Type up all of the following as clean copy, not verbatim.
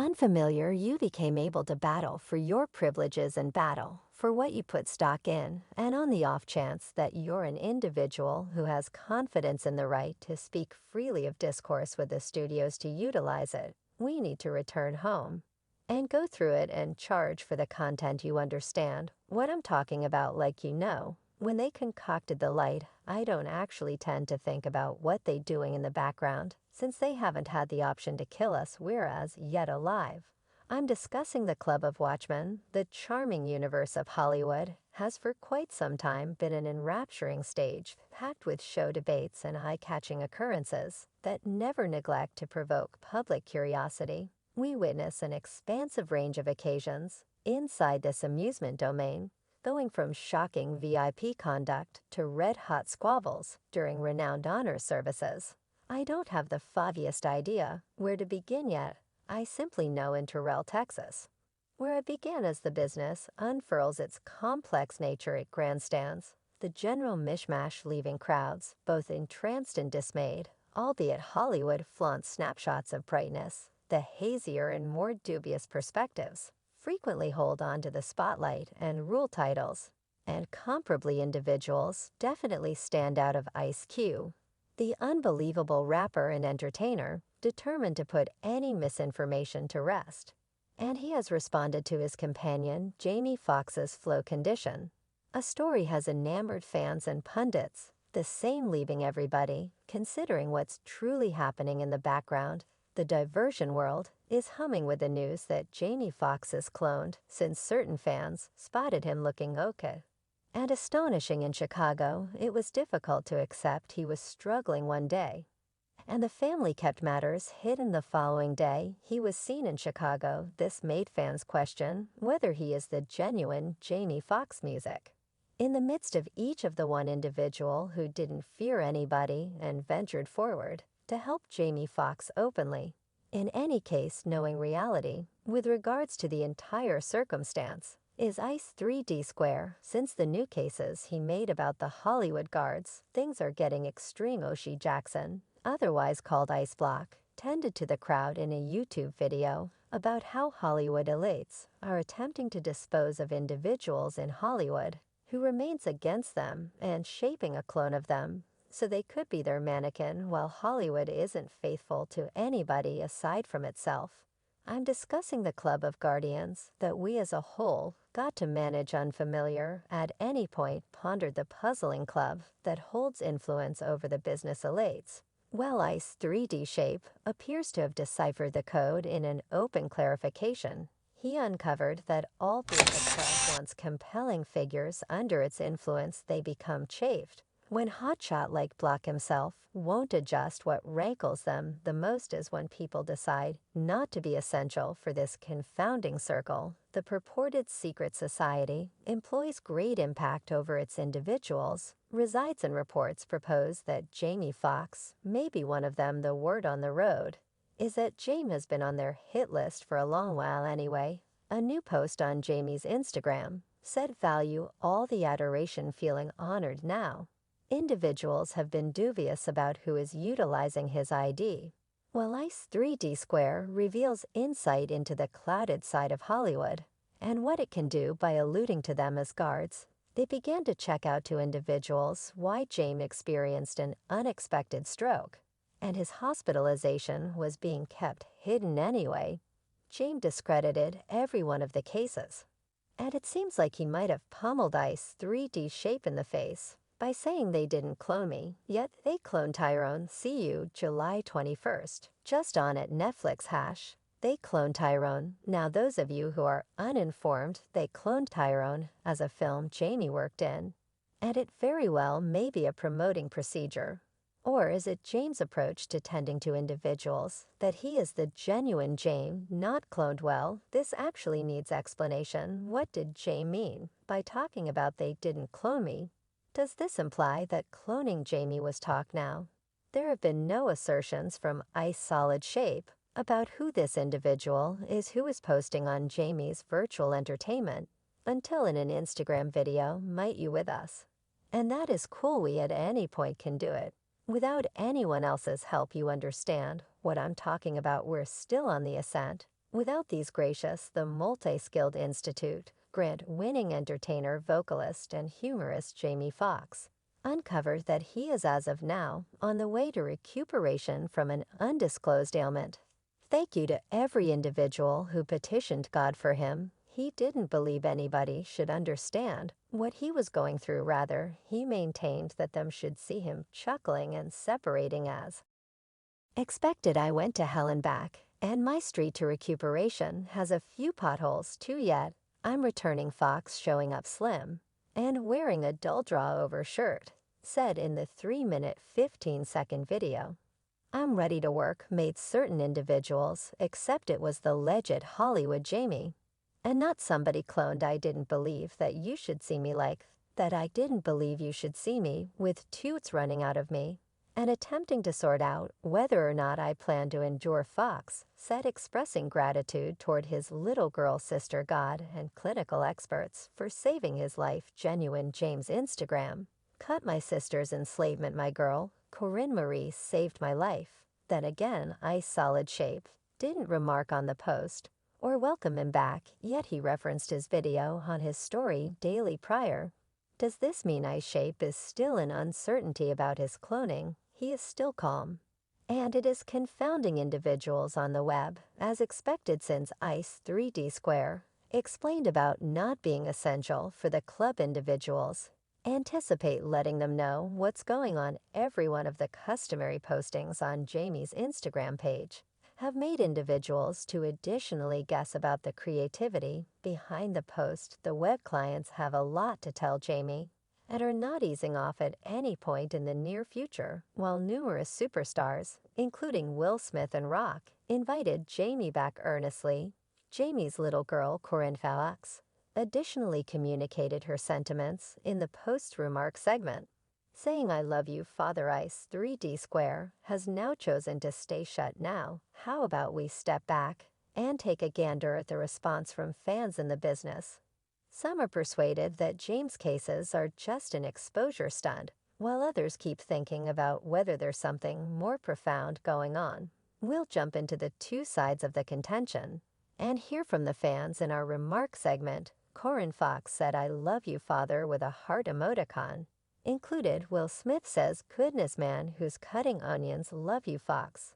Unfamiliar, you became able to battle for your privileges and battle for what you put stock in, and on the off chance that you're an individual who has confidence in the right to speak freely of discourse with the studios to utilize it, we need to return home and go through it and charge for the content you understand. What I'm talking about, like when they concocted the light, I don't actually tend to think about what they're doing in the background, since they haven't had the option to kill us, whereas yet alive. I'm discussing the Club of Watchmen. The charming universe of Hollywood has for quite some time been an enrapturing stage, packed with show debates and eye-catching occurrences that never neglect to provoke public curiosity. We witness an expansive range of occasions inside this amusement domain, going from shocking VIP conduct to red-hot squabbles during renowned honor services. I don't have the foggiest idea where to begin yet. I simply know in Terrell, Texas, where it began as the business unfurls its complex nature at grandstands, the general mishmash leaving crowds both entranced and dismayed, albeit Hollywood flaunts snapshots of brightness. The hazier and more dubious perspectives frequently hold on to the spotlight and rule titles, and comparably individuals definitely stand out of Ice Cube, the unbelievable rapper and entertainer determined to put any misinformation to rest. And he has responded to his companion Jamie Foxx's flow condition. A story has enamored fans and pundits, the same leaving everybody considering what's truly happening in the background. The diversion world is humming with the news that Jamie Foxx is cloned, since certain fans spotted him looking okay. And astonishing in Chicago, it was difficult to accept he was struggling one day, and the family kept matters hidden. The following day, he was seen in Chicago. This made fans question whether he is the genuine Jamie Foxx music. In the midst of each of the one individual who didn't fear anybody and ventured forward to help Jamie Foxx openly. In any case, knowing reality, with regards to the entire circumstance, is Ice 3D Square. Since the new cases he made about the Hollywood guards, things are getting extreme. Oshie Jackson, otherwise called Ice Block, tended to the crowd in a YouTube video about how Hollywood elites are attempting to dispose of individuals in Hollywood who remains against them and shaping a clone of them so they could be their mannequin, while Hollywood isn't faithful to anybody aside from itself. I'm discussing the Club of Guardians that we as a whole got to manage. Unfamiliar at any point pondered the puzzling club that holds influence over the business elites. Well, Ice 3D Shape appears to have deciphered the code in an open clarification. He uncovered that albeit the club wants compelling figures under its influence, they become chafed when hotshot like Block himself won't adjust. What rankles them the most is when people decide not to be essential for this confounding circle. The purported secret society employs great impact over its individuals, resides in reports propose that Jamie Foxx may be one of them. The word on the road is that Jamie has been on their hit list for a long while anyway. A new post on Jamie's Instagram said value all the adoration, feeling honored now. Individuals have been dubious about who is utilizing his ID, while Ice 3D Square reveals insight into the clouded side of Hollywood and what it can do by alluding to them as guards. They began to check out to individuals why Jamie experienced an unexpected stroke, and his hospitalization was being kept hidden anyway. Jamie discredited every one of the cases, and it seems like he might have pummeled Ice 3D Shape in the face by saying they didn't clone me, yet they cloned Tyrone. See you July 21st, just on at Netflix. They cloned Tyrone. Now those of you who are uninformed, they cloned Tyrone as a film Jamie worked in, and it very well may be a promoting procedure. Or is it James' approach to tending to individuals, that he is the genuine Jamie, not cloned? Well, this actually needs explanation. What did Jamie mean by talking about they didn't clone me? Does this imply that cloning Jamie was talk now? There have been no assertions from Ice Solid Shape about who this individual is who is posting on Jamie's virtual entertainment until in an Instagram video. Might you with us? And that is cool. We at any point can do it without anyone else's help. You understand what I'm talking about? We're still on the ascent. Without these gracious, the multi-skilled institute grant winning entertainer, vocalist, and humorist Jamie Foxx uncovered that he is as of now on the way to recuperation from an undisclosed ailment. Thank you to every individual who petitioned God for him. He didn't believe anybody should understand what he was going through. Rather, he maintained that them should see him chuckling and separating as expected. I went to hell and back, and my street to recuperation has a few potholes too yet. I'm returning. Fox showing up slim and wearing a dull draw-over shirt, said in the 3-minute 15-second video. I'm ready to work made certain individuals accept it was the legit Hollywood Jamie, and not somebody cloned. I didn't believe that you should see me like that. I didn't believe you should see me with toots running out of me and attempting to sort out whether or not I plan to endure. Fox said, expressing gratitude toward his little girl sister, God, and clinical experts for saving his life. Genuine James Instagram. Cut my sister's enslavement. My girl, Corinne Marie, saved my life. Then again, I solid shape. Didn't remark on the post or welcome him back, yet he referenced his video on his story daily prior. Does this mean Ice Shape is still in uncertainty about his cloning? He is still calm. And it is confounding individuals on the web, as expected, since Ice 3D Square explained about not being essential for the club. Individuals anticipate letting them know what's going on. Every one of the customary postings on Jamie's Instagram page have made individuals to additionally guess about the creativity behind the post. The web clients have a lot to tell Jamie and are not easing off at any point in the near future, while numerous superstars, including Will Smith and Rock, invited Jamie back earnestly. Jamie's little girl, Corinne Foxx, additionally communicated her sentiments in the post-remark segment, saying, I love you, Father. Ice 3D Square has now chosen to stay shut now. How about we step back and take a gander at the response from fans in the business? Some are persuaded that James' cases are just an exposure stunt, while others keep thinking about whether there's something more profound going on. We'll jump into the two sides of the contention and hear from the fans in our remark segment. Corinne Foxx said, I love you, Father, with a heart emoticon included. Will Smith says, goodness man who's cutting onions, love you, Fox.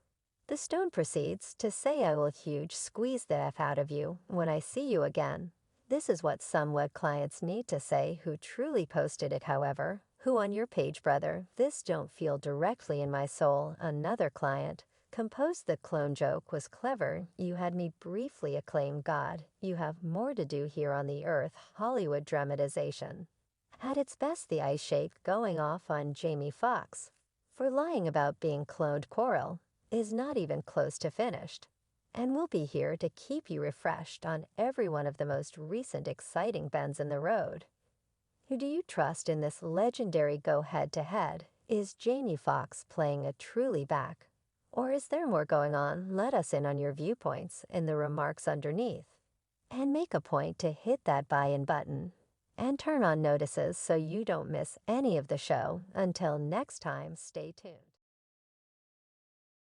The Stone proceeds to say, I will huge squeeze the F out of you when I see you again. This is what some web clients need to say who truly posted it. However, who on your page, brother? This don't feel directly in my soul. Another client composed, the clone joke was clever. You had me briefly acclaim. God, you have more to do here on the earth. Hollywood dramatization at its best. The Ice Shape going off on Jamie Foxx for lying about being cloned. Coral is not even close to finished, and we'll be here to keep you refreshed on every one of the most recent exciting bends in the road. Who do you trust in this legendary go head-to-head? Is Jamie Foxx playing a truly back, or is there more going on? Let us in on your viewpoints in the remarks underneath, and make a point to hit that buy-in button and turn on notices so you don't miss any of the show. Until next time, stay tuned.